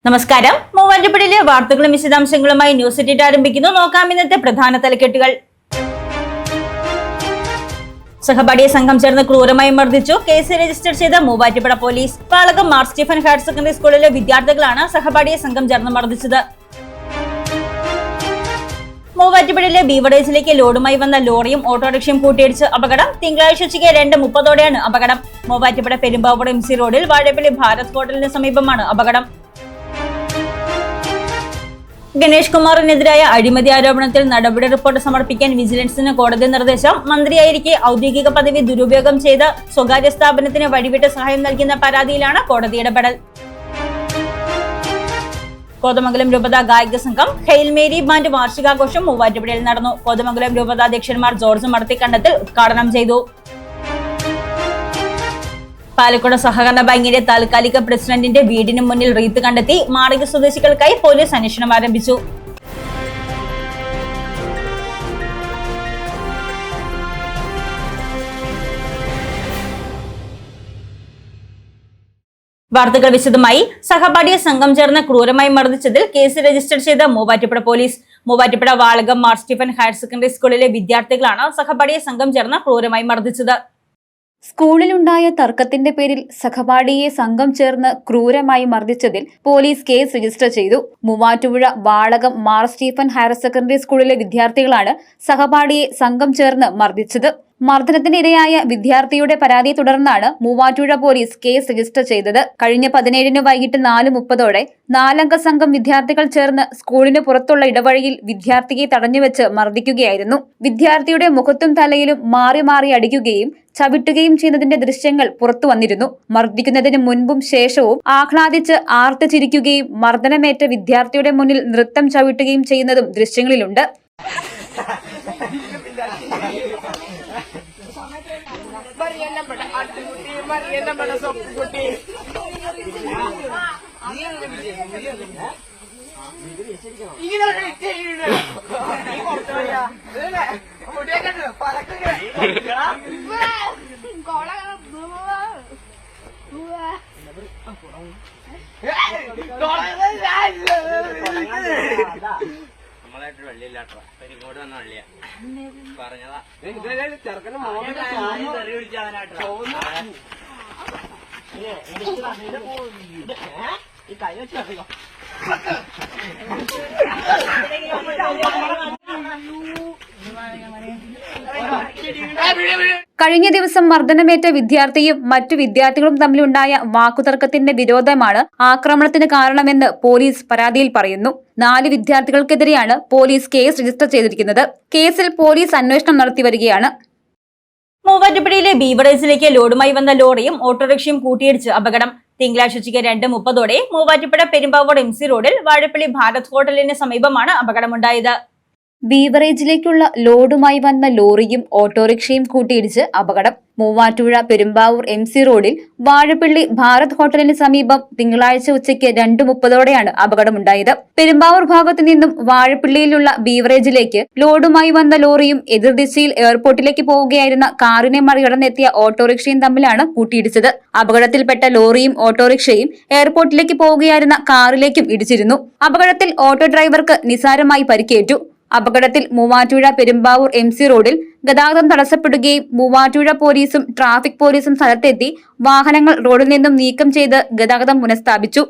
നമസ്കാരം. മൂവാറ്റുപുഴയിലെ വാർത്തകളും വിശദാംശങ്ങളുമായി ന്യൂസ് എഡിറ്റ് ആരംഭിക്കുന്നു. നോക്കാം ഇന്നത്തെ പ്രധാന തലക്കെട്ടുകൾ. സഹപാഠിയെ സംഘം ചേർന്ന് ക്രൂരമായി മർദ്ദിച്ചു. കേസ് രജിസ്റ്റർ ചെയ്ത മൂവാറ്റുപുഴ പോലീസ്. പാളകം മാർ സ്റ്റീഫൻ ഹയർ സെക്കൻഡറി സ്കൂളിലെ വിദ്യാർത്ഥികളാണ് സഹപാഠിയെ സംഘം ചേർന്ന് മർദ്ദിച്ചത്. മൂവാറ്റുപുഴയിലെ ബീവറേജിലേക്ക് ലോഡുമായി വന്ന ലോറിയും ഓട്ടോറിക്ഷയും കൂട്ടിയിടിച്ച് അപകടം. തിങ്കളാഴ്ച ഉച്ചയ്ക്ക് 2:30 അപകടം. മൂവാറ്റുപുഴ പെരുമ്പാവൂർ MC റോഡിൽ വാഴപ്പള്ളി ഭാരത് ഹോട്ടലിന് സമീപമാണ് അപകടം. ഗണേഷ് കുമാറിനെതിരായ അഴിമതി ആരോപണത്തിൽ നടപടി റിപ്പോർട്ട് സമർപ്പിക്കാൻ വിജിലൻസിന് കോടതി നിർദ്ദേശം. മന്ത്രിയായിരിക്കെ ഔദ്യോഗിക പദവി ദുരുപയോഗം ചെയ്ത് സ്വകാര്യ സ്ഥാപനത്തിന് വഴിവിട്ട് സഹായം നൽകുന്ന പരാതിയിലാണ് കോടതി ഇടപെടൽ. കോതമംഗലം രൂപത ഗായക സംഘം ഹെയിൽ മേരി ബാൻഡ് വാർഷികാഘോഷം മൂവാറ്റുപുഴയിൽ നടന്നു. കോതമംഗലം രൂപത അധ്യക്ഷന്മാർ ജോർജ് മടത്തിക്കണ്ടത്തിൽ ഉദ്ഘാടനം ചെയ്തു. പാലക്കാട് സഹകരണ ബാങ്കിന്റെ താൽക്കാലിക പ്രസിഡന്റിന്റെ വീടിന് മുന്നിൽ റീത്ത് കണ്ടെത്തി. മാളിക സ്വദേശികൾക്കായി പോലീസ് അന്വേഷണം ആരംഭിച്ചു. വാർത്തകൾ വിശദമായി. സഹപാഠിയെ സംഘം ചേർന്ന് ക്രൂരമായി മർദ്ദിച്ചതിൽ കേസ് രജിസ്റ്റർ ചെയ്ത Muvattupuzha police. Muvattupuzha Valakom Mar Stephen higher secondary സ്കൂളിലെ വിദ്യാർത്ഥികളാണ് സഹപാഠിയെ സംഘം ചേർന്ന് ക്രൂരമായി മർദ്ദിച്ചത്. സ്കൂളിലുണ്ടായ തർക്കത്തിന്റെ പേരിൽ സഹപാഠിയെ സംഘം ചേർന്ന് ക്രൂരമായി മർദ്ദിച്ചതിൽ പോലീസ് കേസ് രജിസ്റ്റർ ചെയ്തു. Muvattupuzha Valakom Mar Stephen higher secondary സ്കൂളിലെ വിദ്യാർത്ഥികളാണ് സഹപാഠിയെ സംഘം ചേർന്ന് മർദ്ദിച്ചത്. മർദ്ദനത്തിനിരയായ വിദ്യാർത്ഥിയുടെ പരാതിയെ തുടർന്നാണ് മൂവാറ്റുപുഴ പോലീസ് കേസ് രജിസ്റ്റർ ചെയ്തത്. കഴിഞ്ഞ 17 വൈകിട്ട് 4:30 4-അംഗ സംഘം വിദ്യാർത്ഥികൾ ചേർന്ന് സ്കൂളിന് പുറത്തുള്ള ഇടവഴിയിൽ വിദ്യാർത്ഥിയെ തടഞ്ഞുവെച്ച് മർദ്ദിക്കുകയായിരുന്നു. വിദ്യാർത്ഥിയുടെ മുഖത്തും തലയിലും മാറി മാറി അടിക്കുകയും ചവിട്ടുകയും ചെയ്യുന്നതിന്റെ ദൃശ്യങ്ങൾ പുറത്തു വന്നിരുന്നു. മർദ്ദിക്കുന്നതിന് മുൻപും ശേഷവും ആഹ്ലാദിച്ച് ആർത്ത് ചിരിക്കുകയും മർദ്ദനമേറ്റ വിദ്യാർത്ഥിയുടെ മുന്നിൽ നൃത്തം ചവിട്ടുകയും ചെയ്യുന്നതും ദൃശ്യങ്ങളിലുണ്ട്. നമ്മളായിട്ട് വെള്ളിയില്ലാട്ടോ, ഇങ്ങോട്ട് വന്ന വെള്ളിയാ പറഞ്ഞതാ. ചെറുക്കന് ഈ കൈ വെച്ച് അറിയോ? കഴിഞ്ഞ ദിവസം മർദ്ദനമേറ്റ വിദ്യാർത്ഥിയും മറ്റു വിദ്യാർത്ഥികളും തമ്മിലുണ്ടായ വാക്കുതർക്കത്തിന്റെ വിരോധമാണ് ആക്രമണത്തിന് കാരണമെന്ന് പോലീസ് പരാതിയിൽ പറയുന്നു. 4 വിദ്യാർത്ഥികൾക്കെതിരെയാണ് പോലീസ് കേസ് രജിസ്റ്റർ ചെയ്തിരിക്കുന്നത്. കേസിൽ പോലീസ് അന്വേഷണം നടത്തിവരികയാണ്. മൂവാറ്റുപുഴയിലെ ബീവറേജിലേക്ക് ലോഡുമായി വന്ന ലോറിയും ഓട്ടോറിക്ഷയും കൂട്ടിയിടിച്ച് അപകടം. തിങ്കളാഴ്ച ഉച്ചയ്ക്ക് 2:30 മൂവാറ്റുപുഴ പെരുമ്പാവൂർ MC റോഡിൽ വാഴപ്പള്ളി ഭാരത് ഹോട്ടലിന് സമീപമാണ് അപകടമുണ്ടായത്. ബീവറേജിലേക്കുള്ള ലോഡുമായി വന്ന ലോറിയും ഓട്ടോറിക്ഷയും കൂട്ടിയിടിച്ച് അപകടം. മൂവാറ്റുപുഴ പെരുമ്പാവൂർ MC റോഡിൽ വാഴപ്പള്ളി ഭാരത് ഹോട്ടലിന് സമീപം തിങ്കളാഴ്ച ഉച്ചയ്ക്ക് 2:30 അപകടമുണ്ടായത്. പെരുമ്പാവൂർ ഭാഗത്തു നിന്നും വാഴപ്പള്ളിയിലുള്ള ബീവറേജിലേക്ക് ലോഡുമായി വന്ന ലോറിയും എതിർദിശയിൽ എയർപോർട്ടിലേക്ക് പോവുകയായിരുന്ന കാറിനെ മറികടന്നെത്തിയ ഓട്ടോറിക്ഷയും തമ്മിലാണ് കൂട്ടിയിടിച്ചത്. അപകടത്തിൽപ്പെട്ട ലോറിയും ഓട്ടോറിക്ഷയും എയർപോർട്ടിലേക്ക് പോവുകയായിരുന്ന കാറിലേക്കും ഇടിച്ചിരുന്നു. അപകടത്തിൽ ഓട്ടോ ഡ്രൈവർക്ക് നിസാരമായി പരിക്കേറ്റു. അപകടത്തിൽ മൂവാറ്റുപുഴ പെരുമ്പാവൂർ MC റോഡിൽ ഗതാഗതം തടസ്സപ്പെടുകയും മൂവാറ്റുപുഴ പോലീസും ട്രാഫിക് പോലീസും സ്ഥലത്തെത്തി വാഹനങ്ങൾ റോഡിൽ നിന്നും നീക്കം ചെയ്ത് ഗതാഗതം പുനഃസ്ഥാപിച്ചു.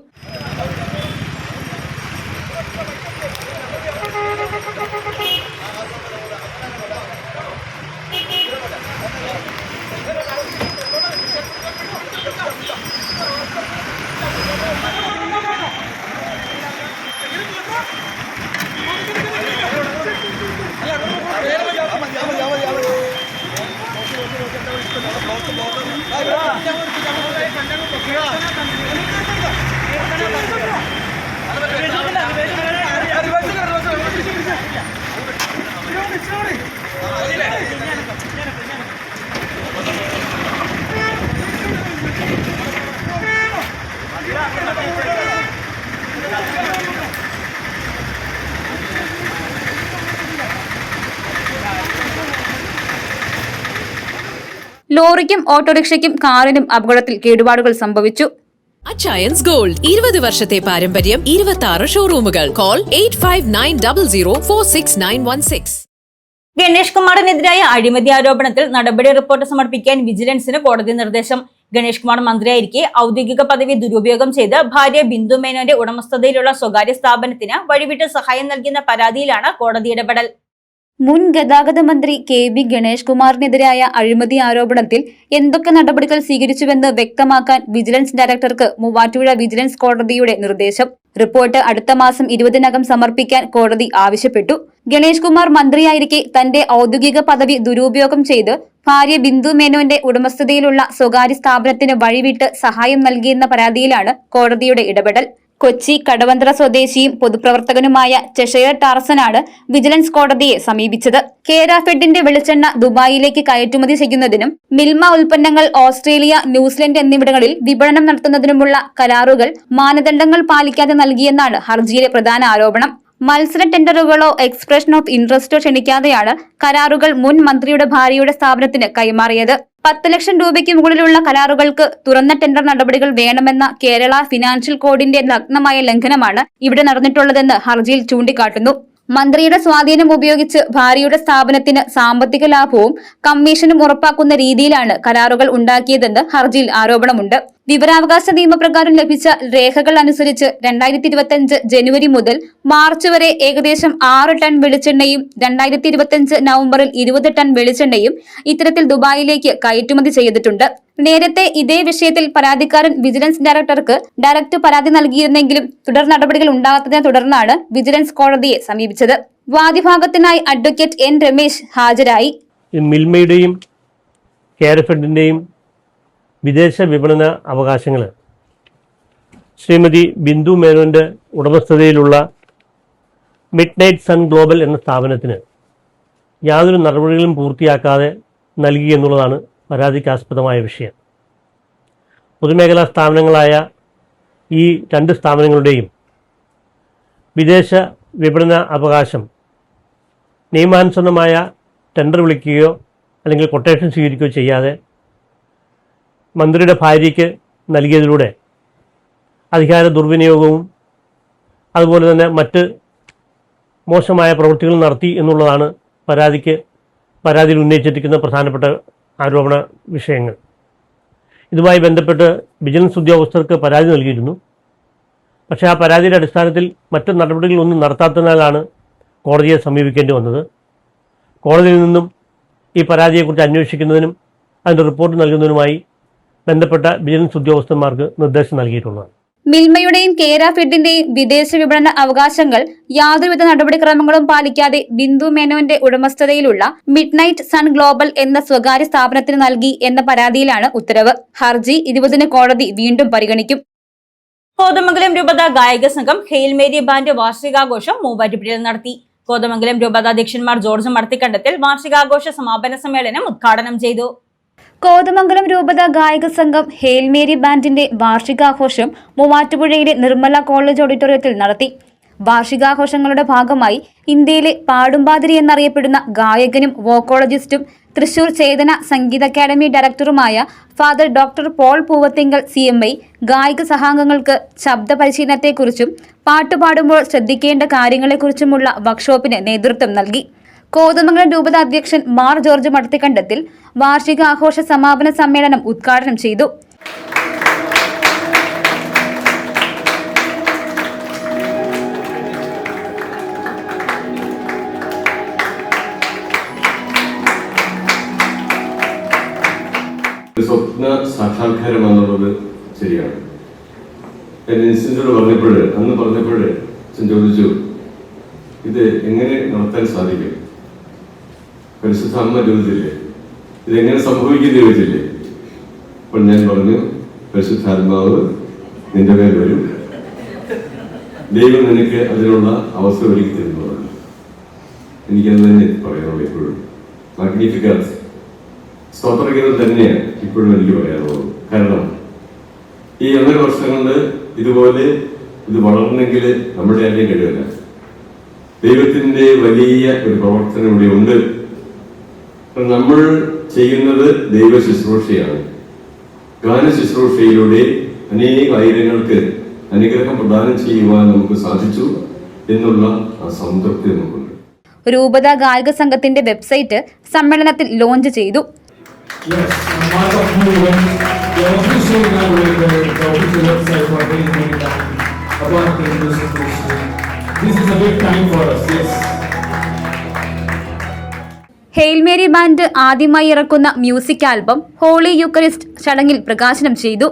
ലോറിക്കും ഓട്ടോറിക്ഷയ്ക്കും കാറിനും അപകടത്തിൽ കേടുപാടുകൾ സംഭവിച്ചു. അച്ചയൻസ് ഗോൾഡ് 20 വർഷത്തെ പാരമ്പര്യം 26 ഷോറൂമുകൾ. കോൾ 8590046916. ഗണേഷ് കുമാറിനെതിരായ അഴിമതി ആരോപണത്തിൽ നടപടി റിപ്പോർട്ട് സമർപ്പിക്കാൻ വിജിലൻസിന് കോടതി നിർദ്ദേശം. ഗണേഷ് കുമാർ മന്ത്രിയായിരിക്കെ ഔദ്യോഗിക പദവി ദുരുപയോഗം ചെയ്ത് ഭാര്യ ബിന്ദു മേനോന്റെ ഉടമസ്ഥതയിലുള്ള സ്വകാര്യ സ്ഥാപനത്തിന് വഴിവിട്ട് സഹായം നൽകുന്ന പരാതിയിലാണ് കോടതി ഇടപെടൽ. മുൻ ഗതാഗത മന്ത്രി KB ഗണേഷ് കുമാറിനെതിരായ അഴിമതി ആരോപണത്തിൽ എന്തൊക്കെ നടപടികൾ സ്വീകരിച്ചുവെന്ന് വ്യക്തമാക്കാൻ വിജിലൻസ് ഡയറക്ടർക്ക് മൂവാറ്റുപുഴ വിജിലൻസ് കോടതിയുടെ നിർദ്ദേശം. റിപ്പോർട്ട് അടുത്ത മാസം 20-നകം സമർപ്പിക്കാൻ കോടതി ആവശ്യപ്പെട്ടു. ഗണേഷ് കുമാർ മന്ത്രിയായിരിക്കെ തന്റെ ഔദ്യോഗിക പദവി ദുരുപയോഗം ചെയ്ത് ഭാര്യ ബിന്ദു മേനോന്റെ ഉടമസ്ഥതയിലുള്ള സ്വകാര്യ സ്ഥാപനത്തിന് വഴിവിട്ട് സഹായം നൽകിയെന്ന പരാതിയിലാണ് കോടതിയുടെ ഇടപെടൽ. കൊച്ചി കടവന്ത്ര സ്വദേശിയും പൊതുപ്രവർത്തകനുമായ ചെഷയർ ടാർസനാണ് വിജിലൻസ് കോടതിയെ സമീപിച്ചത്. കേരാഫെഡിന്റെ വെളിച്ചെണ്ണ ദുബായിലേക്ക് കയറ്റുമതി ചെയ്യുന്നതിനും മിൽമ ഉൽപ്പന്നങ്ങൾ ഓസ്ട്രേലിയ, ന്യൂസിലൻഡ് എന്നിവിടങ്ങളിൽ വിപണനം നടത്തുന്നതിനുമുള്ള കരാറുകൾ മാനദണ്ഡങ്ങൾ പാലിക്കാതെ നൽകിയെന്നാണ് ഹർജിയിലെ പ്രധാന ആരോപണം. മത്സര ടെൻഡറുകളോ എക്സ്പ്രഷൻ ഓഫ് ഇൻട്രസ്റ്റോ ക്ഷണിക്കാതെയാണ് കരാറുകൾ മുൻ മന്ത്രിയുടെ ഭാര്യയുടെ സ്ഥാപനത്തിന് കൈമാറിയത്. 10 ലക്ഷം രൂപയ്ക്ക് മുകളിലുള്ള കരാറുകൾക്ക് തുറന്ന ടെൻഡർ നടപടികൾ വേണമെന്ന കേരള ഫിനാൻഷ്യൽ കോഡിന്റെ നഗ്നമായ ലംഘനമാണ് ഇവിടെ നടന്നിട്ടുള്ളതെന്ന് ഹർജിയിൽ ചൂണ്ടിക്കാട്ടുന്നു. മന്ത്രിയുടെ സ്വാധീനം ഉപയോഗിച്ച് ഭാര്യയുടെ സ്ഥാപനത്തിന് സാമ്പത്തിക ലാഭവും കമ്മീഷനും ഉറപ്പാക്കുന്ന രീതിയിലാണ് കരാറുകൾ ഉണ്ടാക്കിയതെന്ന് ഹർജിയിൽ ആരോപണമുണ്ട്. വിവരാവകാശ നിയമപ്രകാരം ലഭിച്ച രേഖകൾ അനുസരിച്ച് 2025 ജനുവരി മുതൽ മാർച്ച് വരെ ഏകദേശം 6 ടൺ വെളിച്ചെണ്ണയും 2025 നവംബറിൽ 20 ടൺ വെളിച്ചെണ്ണയും ഇത്തരത്തിൽ ദുബായിലേക്ക് കയറ്റുമതി ചെയ്തിട്ടുണ്ട്. നേരത്തെ ഇതേ വിഷയത്തിൽ പരാതിക്കാരൻ വിജിലൻസ് ഡയറക്ടർക്ക് ഡയറക്റ്റ് പരാതി നൽകിയിരുന്നെങ്കിലും തുടർ നടപടികൾ ഉണ്ടാകാത്തതിനെ തുടർന്നാണ് വിജിലൻസ് കോടതിയെ സമീപിച്ചത്. വാദിഭാഗത്തിനായി അഡ്വക്കേറ്റ് N രമേശ് ഹാജരായി. മിൽമയുടെയും കേരഫെഡിന്റെയും വിദേശ വിപണന അവകാശങ്ങൾ ശ്രീമതി ബിന്ദു മേനോന്റെ ഉടമസ്ഥതയിലുള്ള മിഡ്നൈറ്റ് സൺ ഗ്ലോബൽ എന്ന സ്ഥാപനത്തിന് യാതൊരു നടപടികളും പൂർത്തിയാക്കാതെ നൽകി എന്നുള്ളതാണ് പരാതിക്കാസ്പദമായ വിഷയം. പൊതുമേഖലാ സ്ഥാപനങ്ങളായ ഈ 2 സ്ഥാപനങ്ങളുടെയും വിദേശ വിപണന അവകാശം നിയമാനുസൃതമായ ടെൻഡർ വിളിക്കുകയോ അല്ലെങ്കിൽ കൊട്ടേഷൻ സ്വീകരിക്കുകയോ ചെയ്യാതെ മന്ത്രിയുടെ ഭാര്യയ്ക്ക് നൽകിയതിലൂടെ അധികാര ദുർവിനിയോഗവും അതുപോലെ തന്നെ മറ്റ് മോശമായ പ്രവൃത്തികൾ നടത്തി എന്നുള്ളതാണ് പരാതിയിൽ ഉന്നയിച്ചിരിക്കുന്ന പ്രധാനപ്പെട്ട ആരോപണ വിഷയങ്ങൾ. ഇതുമായി ബന്ധപ്പെട്ട് വിജിലൻസ് ഉദ്യോഗസ്ഥർക്ക് പരാതി നൽകിയിരുന്നു. പക്ഷേ ആ പരാതിയുടെ അടിസ്ഥാനത്തിൽ മറ്റ് നടപടികളൊന്നും നടത്താത്തതിനാലാണ് കോടതിയെ സമീപിക്കേണ്ടി വന്നത്. കോടതിയിൽ നിന്നും ഈ പരാതിയെക്കുറിച്ച് അന്വേഷിക്കുന്നതിനും അതിൻ്റെ റിപ്പോർട്ട് നൽകുന്നതിനുമായി ബന്ധപ്പെട്ട വിജിലൻസ് ഉദ്യോഗസ്ഥന്മാർക്ക് നിർദ്ദേശം നൽകിയിട്ടുള്ളതാണ്. മിൽമയുടെയും കേരാഫെഡിന്റെയും വിദേശ വിപണന അവകാശങ്ങൾ യാതൊരുവിധ നടപടിക്രമങ്ങളും പാലിക്കാതെ ബിന്ദു മേനോന്റെ ഉടമസ്ഥതയിലുള്ള മിഡ്നൈറ്റ് സൺ ഗ്ലോബൽ എന്ന സ്വകാര്യ സ്ഥാപനത്തിന് നൽകി എന്ന പരാതിയിലാണ് ഉത്തരവ്. ഹർജി 20-ന് കോടതി വീണ്ടും പരിഗണിക്കും. കോതമംഗലം രൂപത ഗായക സംഘം ഹെയിൽ മേരി ബാൻഡ് വാർഷികാഘോഷം മൂവാറ്റുപുഴയിൽ നടത്തി. കോതമംഗലം രൂപത അധ്യക്ഷന്മാർ ജോർജ് മർത്തിക്കണ്ടത്തിൽ വാർഷികാഘോഷ സമാപന സമ്മേളനം ഉദ്ഘാടനം ചെയ്തു. കോതമംഗലം രൂപത ഗായക സംഘം ഹെയിൽ മേരി ബാൻഡിന്റെ വാർഷികാഘോഷം മൂവാറ്റുപുഴയിലെ നിർമ്മല കോളേജ് ഓഡിറ്റോറിയത്തിൽ നടത്തി. വാർഷികാഘോഷങ്ങളുടെ ഭാഗമായി ഇന്ത്യയിലെ പാടുംപാതിരി എന്നറിയപ്പെടുന്ന ഗായകനും വോക്കോളജിസ്റ്റും തൃശൂർ ചേതന സംഗീത അക്കാദമി ഡയറക്ടറുമായ father doctor Paul Poovathinkal CMI ഗായിക സഹാംഗങ്ങൾക്ക് ശബ്ദ പരിശീലനത്തെക്കുറിച്ചും പാട്ടുപാടുമ്പോൾ ശ്രദ്ധിക്കേണ്ട കാര്യങ്ങളെക്കുറിച്ചുമുള്ള വർക്ക്ഷോപ്പിന് നേതൃത്വം നൽകി. കോതമംഗലം രൂപത അധ്യക്ഷൻ മാർ ജോർജ് മടത്തിക്കണ്ടത്തിൽ വാർഷികാഘോഷ സമാപന സമ്മേളനം ഉദ്ഘാടനം ചെയ്തു. സ്വപ്ന സാക്ഷാത്കാരം എന്നുള്ളത് ശരിയാണ്. അന്ന് പറഞ്ഞപ്പോൾ അച്ഛൻ ചോദിച്ചു, ഇത് എങ്ങനെ നടത്താൻ സാധിക്കും? പരിശുദ്ധ അമ്മ ചോദിച്ചില്ലേ, ഇതെങ്ങനെ സംഭവിക്കുന്നത് ചോദിച്ചില്ലേ? അപ്പോൾ ഞാൻ പറഞ്ഞു, പരിശുദ്ധാത്മാവ് നിന്റെ മേൽ വരും, ദൈവം നിനക്ക് അതിനുള്ള അവസ്ഥ ഒരുക്കി തരുന്നതാണ്. എനിക്കത് തന്നെ പറയാനുള്ളൂ. ഇപ്പോഴും മാഗ്നിഫിക്കൻസ് സ്തോത്രഗീതം തന്നെയാണ് ഇപ്പോഴും എനിക്ക് പറയാനുള്ളത്. കാരണം ഈ 1.5 വർഷം കൊണ്ട് ഇതുപോലെ ഇത് വളർന്നെങ്കിൽ നമ്മുടെ ആരെയും കഴിവില്ല. ദൈവത്തിന്റെ വലിയ ഒരു പ്രവർത്തനം ഇവിടെ ഉണ്ട്. നമ്മൾ ചെയ്യുന്നത് ദൈവ ശുശ്രൂഷയാണ്. ഗാന ശുശ്രൂഷയിലൂടെ അനേകായിരങ്ങൾക്ക് അനുഗ്രഹം പ്രദാനം ചെയ്യുവാൻ നമുക്ക് സാധിച്ചു എന്നുള്ള ആ സംതൃപ്തി നമുക്കുണ്ട്. രൂപത ഗായക സംഘത്തിന്റെ വെബ്സൈറ്റ് സമ്മേളനത്തിൽ ലോഞ്ച് ചെയ്തു. ഹെയിൽ മേരി ബാൻഡ് ആദ്യമായി ഇറക്കുന്ന മ്യൂസിക് ആൽബം ഹോളി യൂക്കറിസ്റ്റ് ചടങ്ങിൽ പ്രകാശനം ചെയ്തു.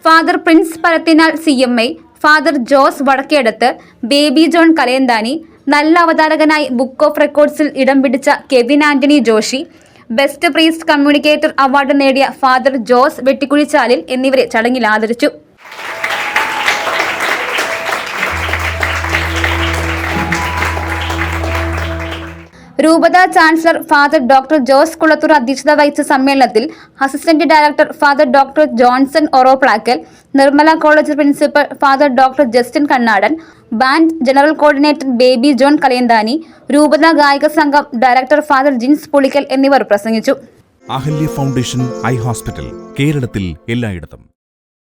Father Prince Parathinal CMA, father Jose Vadakkedath, Baby John Kalayanthani, നല്ല അവതാരകനായി ബുക്ക് ഓഫ് റെക്കോർഡ്സിൽ ഇടം പിടിച്ച Kevin Antony Joshy, best priest communicator award നേടിയ ഫാദർ ജോസ് വെട്ടിക്കുഴിച്ചാലിൽ എന്നിവരെ ചടങ്ങിൽ ആദരിച്ചു. രൂപത chancellor father doctor Jose Kulathur അധ്യക്ഷത വഹിച്ച സമ്മേളനത്തിൽ assistant director father doctor Johnson Oroplackal, Nirmala college principal father doctor Justin Kannadan, band general coordinator Baby John Kalayanthani, രൂപത ഗായക സംഘം ഡയറക്ടർ ഫാദർ ജിൻസ് പുളിക്കൽ എന്നിവർ പ്രസംഗിച്ചു. അഹല്യ ഫൗണ്ടേഷൻ ഐ ഹോസ്പിറ്റൽ, കേരളത്തിൽ എല്ലായിടത്തും.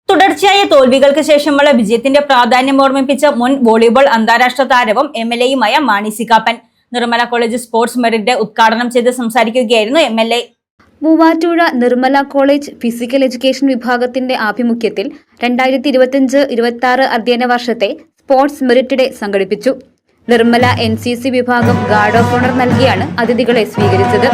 തുടർച്ചയായ തോൽവികൾക്ക് ശേഷമുള്ള വിജയത്തിന്റെ പ്രാധാന്യം ഓർമ്മിപ്പിച്ച മുൻ വോളിബോൾ അന്താരാഷ്ട്ര താരവും MLAയുമായ Mani C Kappan Nirmala college sports merit ഉദ്ഘാടനം ചെയ്ത് സംസാരിക്കുകയായിരുന്നു MLA. Muvattupuzha Nirmala college physical education വിഭാഗത്തിന്റെ ആഭിമുഖ്യത്തിൽ 2025-26 അധ്യയന വർഷത്തെ സ്പോർട്സ് മെറിറ്റ് ഡേ സംഘടിപ്പിച്ചു. നിർമ്മല NCC വിഭാഗം ഗാർഡ് ഓഫ് ഓണർ നൽകിയാണ് അതിഥികളെ സ്വീകരിച്ചത്.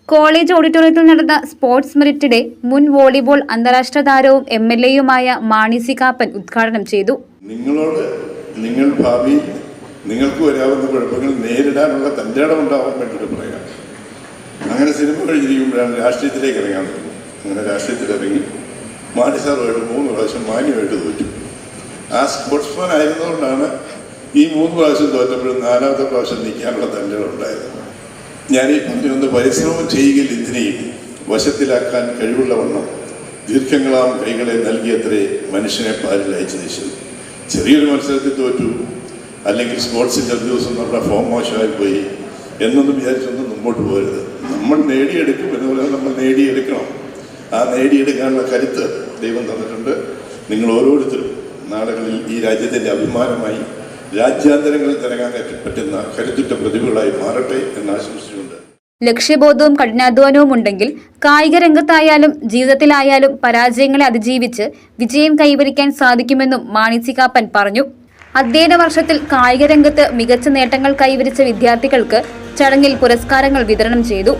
കോളേജ് ഓഡിറ്റോറിയത്തിൽ നടന്ന സ്പോർട്സ് മെറിറ്റ് ഡേ മുൻ വോളിബോൾ അന്താരാഷ്ട്ര താരവും MLAയുമായ മാണി സി കാപ്പൻ ഉദ്ഘാടനം ചെയ്തു. നിങ്ങളോട് നിങ്ങൾ ഭാവിയിൽ നിങ്ങൾക്ക് വരാവുന്ന കുഴപ്പങ്ങൾ നേരിടാനുള്ള തൻ്റെ ഇടം ഉണ്ടാവാൻ വേണ്ടിയിട്ട് പറയാം. അങ്ങനെ സിനിമ കഴിഞ്ഞിരിക്കുമ്പോഴാണ് രാഷ്ട്രീയത്തിലേക്ക് ഇറങ്ങാൻ തുടങ്ങും. അങ്ങനെ രാഷ്ട്രീയത്തിലിറങ്ങി മാണി സാറുമായിട്ട് 3 പ്രാവശ്യം മാന്യമായിട്ട് തോറ്റു. ആ സ്പോർട്സ്മാൻ ആയിരുന്നുകൊണ്ടാണ് ഈ 3 പ്രാവശ്യം തോറ്റപ്പോഴും 4ാമത്തെ പ്രാവശ്യം നിൽക്കാനുള്ള തൻ്റെ ഇടം ഉണ്ടായത്. ഞാനീ പറഞ്ഞൊന്ന് പരിശ്രമം ചെയ്യുകയിൽ ഇതിനെയും വശത്തിലാക്കാൻ കഴിവുള്ള വണ്ണം ദീർഘങ്ങളാം കൈകളെ നൽകിയത്രേ മനുഷ്യനെ പാലിൽ അയച്ചു നിശ്ചയത്. ചെറിയൊരു മത്സരത്തിൽ തോറ്റു, അല്ലെങ്കിൽ സ്പോർട്സിൻ്റെ ഒരു ദിവസം നമ്മുടെ ഫോം മോശമായി പോയി എന്നൊന്നും വിചാരിച്ചൊന്നും മുമ്പോട്ട് പോകരുത്. നമ്മൾ നേടിയെടുക്കും എന്നുപോലെ നമ്മൾ നേടിയെടുക്കണം. ആ നേടിയെടുക്കാനുള്ള കരുത്ത് ദൈവം തന്നിട്ടുണ്ട്. നിങ്ങൾ ഓരോരുത്തരും നാളുകളിൽ ഈ രാജ്യത്തിൻ്റെ അഭിമാനമായി രാജ്യാന്തരങ്ങളിൽ തിരങ്ങാൻ പറ്റുന്ന കരുത്തുറ്റ പ്രതിഭകളായി മാറട്ടെ എന്ന് ആശംസിച്ചുകൊണ്ട്, ലക്ഷ്യബോധവും കഠിനാധ്വാനവും ഉണ്ടെങ്കിൽ കായിക രംഗത്തായാലും ജീവിതത്തിലായാലും പരാജയങ്ങളെ അതിജീവിച്ച് വിജയം കൈവരിക്കാൻ സാധിക്കുമെന്നും മാണി സി കാപ്പൻ പറഞ്ഞു. അധ്യയന വർഷത്തിൽ കായിക രംഗത്ത് മികച്ച നേട്ടങ്ങൾ കൈവരിച്ച വിദ്യാർത്ഥികൾക്ക് ചടങ്ങിൽ പുരസ്കാരങ്ങൾ വിതരണം ചെയ്തു.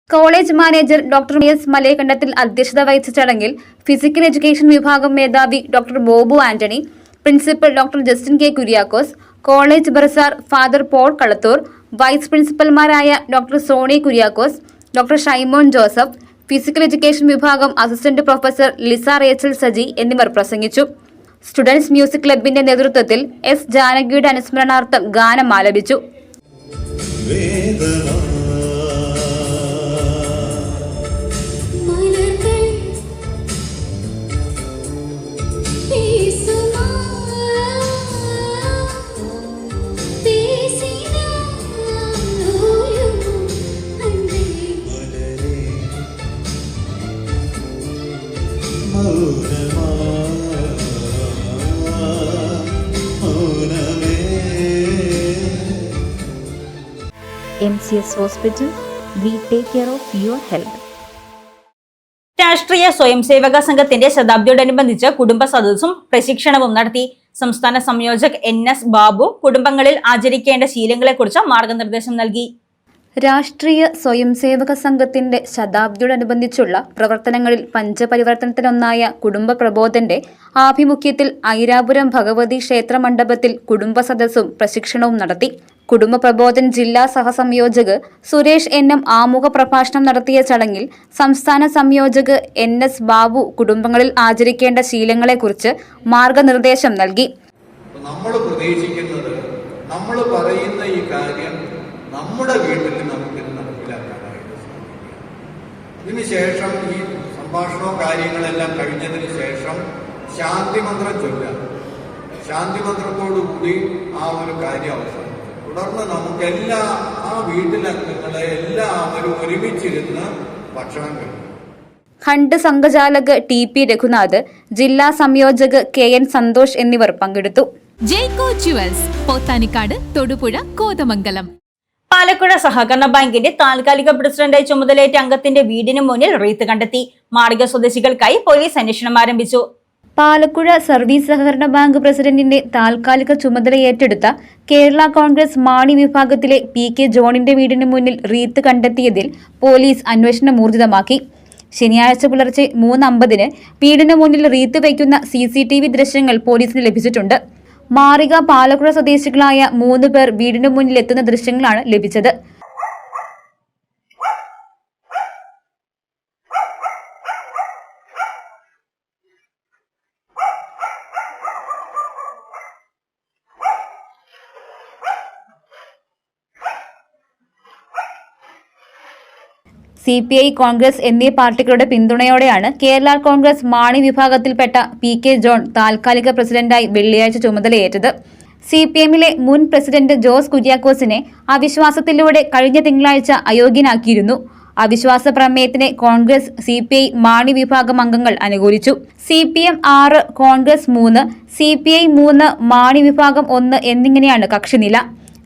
College manager doctor S Malayakandathil അധ്യക്ഷത വഹിച്ച ചടങ്ങിൽ ഫിസിക്കൽ എഡ്യൂക്കേഷൻ വിഭാഗം മേധാവി doctor Bobu Antony, principal doctor Justin K Kuriakose, college bursar father Paul Kalathur, vice പ്രിൻസിപ്പൽമാരായ doctor Soni Kuriakose, doctor Shaimon Joseph, physical education വിഭാഗം assistant professor Lisa Rachel Saji എന്നിവർ പ്രസംഗിച്ചു. സ്റ്റുഡൻസ് മ്യൂസിക് ക്ലബിന്റെ നേതൃത്വത്തിൽ S ജാനകിയുടെ അനുസ്മരണാർത്ഥം ഗാനം ആലപിച്ചു. MCS Hospital, we take care of your health. രാഷ്ട്രീയ സ്വയം സേവക സംഘത്തിന്റെ ശതാബ്ദിയോടനുബന്ധിച്ച് കുടുംബ സദസ്സും പ്രശിക്ഷണവും നടത്തി. സംസ്ഥാന സംയോജക് NS ബാബു കുടുംബങ്ങളിൽ ആചരിക്കേണ്ട ശീലങ്ങളെക്കുറിച്ച് മാർഗനിർദ്ദേശം നൽകി. രാഷ്ട്രീയ സ്വയംസേവക സംഘത്തിന്റെ ശതാബ്ദിയോടനുബന്ധിച്ചുള്ള പ്രവർത്തനങ്ങളിൽ പഞ്ചപരിവർത്തനത്തിലൊന്നായ കുടുംബ പ്രബോധന്റെ ആഭിമുഖ്യത്തിൽ ഐരാപുരം ഭഗവതി ക്ഷേത്ര മണ്ഡപത്തിൽ കുടുംബ സദസ്സും പ്രശിക്ഷണവും നടത്തി. കുടുംബ പ്രബോധൻ ജില്ലാ സഹസംയോജക് സുരേഷ് NM ആമുഖ പ്രഭാഷണം നടത്തിയ ചടങ്ങിൽ സംസ്ഥാന സംയോജക് NS ബാബു കുടുംബങ്ങളിൽ ആചരിക്കേണ്ട ശീലങ്ങളെക്കുറിച്ച് മാർഗനിർദ്ദേശം നൽകി. നമ്മൾ പ്രതീക്ഷിക്കുന്നത് നമ്മൾ പറയുന്ന ഈ കാര്യം നമ്മുടെ വീട്ടിൽ നമുക്കിത് നടപ്പിലാക്കാനായിട്ട് സാധിക്കും. ഇതിനുശേഷം ഈ സംഭാഷണവും കാര്യങ്ങളെല്ലാം കഴിഞ്ഞതിന് ശേഷം ശാന്തിമന്ത്രം ചൊല്ലാം. ശാന്തിമന്ത്രത്തോടുകൂടി ആ ഒരു കാര്യം അവസാനിക്കും. തുടർന്ന് നമുക്ക് ആ വീട്ടിലംഗങ്ങളെ എല്ലാവരും ഒരുമിച്ചിരുന്ന് ഭക്ഷണം കഴിക്കും. ഹണ്ട് സംഘചാലക് TP രഘുനാഥ്, ജില്ലാ സംയോജക് KN സന്തോഷ് എന്നിവർ പങ്കെടുത്തു. ജയ്കോ ജുവൽസ്, പോത്താനിക്കാട്, തൊടുപുഴ, കോതമംഗലം. പാലക്കുഴ സഹകരണ ബാങ്കിന്റെ താൽക്കാലിക പ്രസിഡന്റായി ചുമതലയേറ്റ അംഗത്തിന്റെ വീടിന് മുന്നിൽ റീത്ത് കണ്ടെത്തി. മാളിക സ്വദേശികൾക്കായി പോലീസ് അന്വേഷണം ആരംഭിച്ചു. പാലക്കുഴ സർവീസ് സഹകരണ ബാങ്ക് പ്രസിഡന്റിന്റെ താൽക്കാലിക ചുമതല ഏറ്റെടുത്ത കേരള കോൺഗ്രസ് മാണി വിഭാഗത്തിലെ PK ജോണിന്റെ വീടിന് മുന്നിൽ റീത്ത് കണ്ടെത്തിയതിൽ പോലീസ് അന്വേഷണം ഊർജിതമാക്കി. ശനിയാഴ്ച പുലർച്ചെ 3:50 വീടിന് മുന്നിൽ റീത്ത് വയ്ക്കുന്ന CCTV ദൃശ്യങ്ങൾ പോലീസിന് ലഭിച്ചിട്ടുണ്ട്. മാറിക പാലക്കുഴ സ്വദേശികളായ 3 പേർ വീടിന് മുന്നിൽ എത്തുന്ന ദൃശ്യങ്ങളാണ് ലഭിച്ചത്. CPI, കോൺഗ്രസ് എന്നീ പാർട്ടികളുടെ പിന്തുണയോടെയാണ് കേരള കോൺഗ്രസ് മാണി വിഭാഗത്തിൽപ്പെട്ട PK ജോൺ താൽക്കാലിക പ്രസിഡന്റായി വെള്ളിയാഴ്ച ചുമതലയേറ്റത്. CPMലെ മുൻ പ്രസിഡന്റ് ജോസ് കുര്യാക്കോസിനെ അവിശ്വാസത്തിലൂടെ കഴിഞ്ഞ തിങ്കളാഴ്ച അയോഗ്യനാക്കിയിരുന്നു. അവിശ്വാസ പ്രമേയത്തിന് കോൺഗ്രസ്, CPI, മാണി വിഭാഗം അംഗങ്ങൾ അനുകൂലിച്ചു. CPM 6, കോൺഗ്രസ് 3, CPI 3, മാണി വിഭാഗം 1 എന്നിങ്ങനെയാണ് കക്ഷിനില.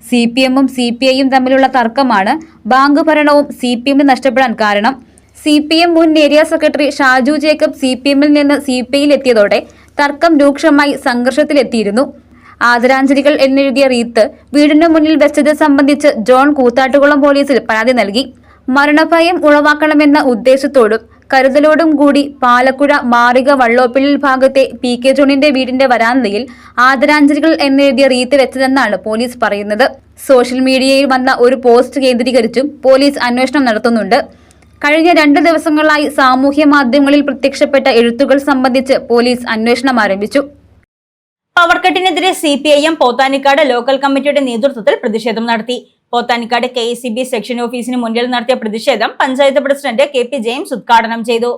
CPMും CPIയും തമ്മിലുള്ള തർക്കമാണ് ബാങ്ക് ഭരണവും CPMന് നഷ്ടപ്പെടാൻ കാരണം. CPM മുൻ ഏരിയ സെക്രട്ടറി ഷാജു ജേക്കബ് CPMൽ നിന്ന് CPIയിൽ എത്തിയതോടെ തർക്കം രൂക്ഷമായി സംഘർഷത്തിലെത്തിയിരുന്നു. ആദരാഞ്ജലികൾ എന്നെഴുതിയ റീത്ത് വീടിനു മുന്നിൽ വെച്ചത് സംബന്ധിച്ച് ജോൺ കൂത്താട്ടുകുളം പോലീസിൽ പരാതി നൽകി. മരണഭയം ഉളവാക്കണമെന്ന ഉദ്ദേശത്തോടും കരുതലോടും കൂടി പാലക്കുഴ മാറിക വള്ളോപ്പിള്ളിൽ ഭാഗത്തെ PK ജോണിന്റെ വീടിന്റെ വരാന്തയിൽ ആദരാഞ്ജലികൾ എന്നെഴുതിയ റീത്ത് വെച്ചതെന്നാണ് പോലീസ് പറയുന്നത്. സോഷ്യൽ മീഡിയയിൽ വന്ന ഒരു പോസ്റ്റ് കേന്ദ്രീകരിച്ചും പോലീസ് അന്വേഷണം നടത്തുന്നുണ്ട്. കഴിഞ്ഞ 2 ദിവസങ്ങളായി സാമൂഹ്യ മാധ്യമങ്ങളിൽ പ്രത്യക്ഷപ്പെട്ട എഴുത്തുകൾ സംബന്ധിച്ച് പോലീസ് അന്വേഷണം ആരംഭിച്ചു. പവർക്കട്ടിനെതിരെ CPIM പോത്താനിക്കാട് ലോക്കൽ കമ്മിറ്റിയുടെ നേതൃത്വത്തിൽ പ്രതിഷേധം നടത്തി. പോത്താനിക്കാട് KSEB സെക്ഷൻ ഓഫീസിന് മുന്നിൽ നടത്തിയ പ്രതിഷേധം പഞ്ചായത്ത് പ്രസിഡന്റ് KP ജെയിംസ് ഉദ്ഘാടനം ചെയ്തു.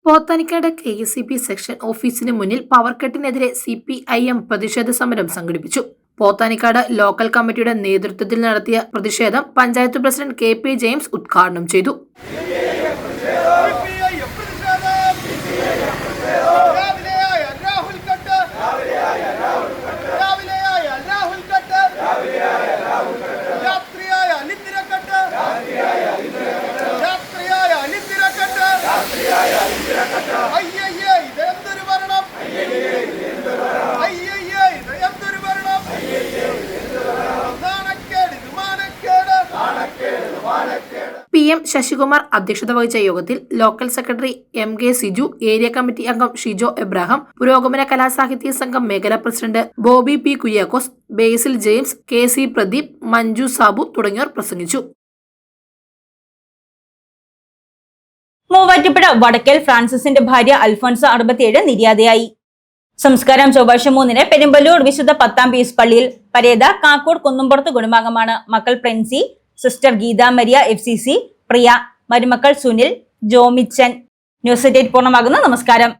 പോത്താനിക്കാട് KSEB സെക്ഷൻ ഓഫീസിന് മുന്നിൽ പവർക്കട്ടിനെതിരെ CPIM പ്രതിഷേധ സമരം സംഘടിപ്പിച്ചു. പോത്താനിക്കാട് ലോക്കൽ കമ്മിറ്റിയുടെ നേതൃത്വത്തിൽ നടത്തിയ പ്രതിഷേധം പഞ്ചായത്ത് പ്രസിഡന്റ് KP ജെയിംസ് ഉദ്ഘാടനം ചെയ്തു. PM ശശികുമാർ അധ്യക്ഷത വഹിച്ച യോഗത്തിൽ local secretary MK Siju, area committee അംഗം ഷിജോ എബ്രാഹാം, പുരോഗമന കലാസാഹിത്യ സംഘം മേഖലാ പ്രസിഡന്റ് ബോബി P കുര്യാക്കോസ്, ബേസിൽ ജെയിംസ്, KC പ്രദീപ്, മഞ്ജു സാബു തുടങ്ങിയവർ പ്രസംഗിച്ചു. മൂവാറ്റുപുഴ വടക്കൽ ഫ്രാൻസിസിന്റെ ഭാര്യ അൽഫോൻസ 67 നിര്യാതയായി. സംസ്കാരം ചൊവ്വാഴ്ച 3 പെരുമ്പല്ലൂർ വിശുദ്ധ 10-ാം പീസ് പള്ളിയിൽ. പരേത കാക്കൂർ കുന്നുംപുറത്ത് കുടുംബാംഗമാണ്. മക്കൾ പ്രിൻസി, സിസ്റ്റർ ഗീത മരിയ FCC, പ്രിയ, മരുമക്കൾ സുനിൽ, ജോമിച്ചൻ. ന്യൂസ് 8 പൂർണ്ണമാകുന്നു. നമസ്കാരം.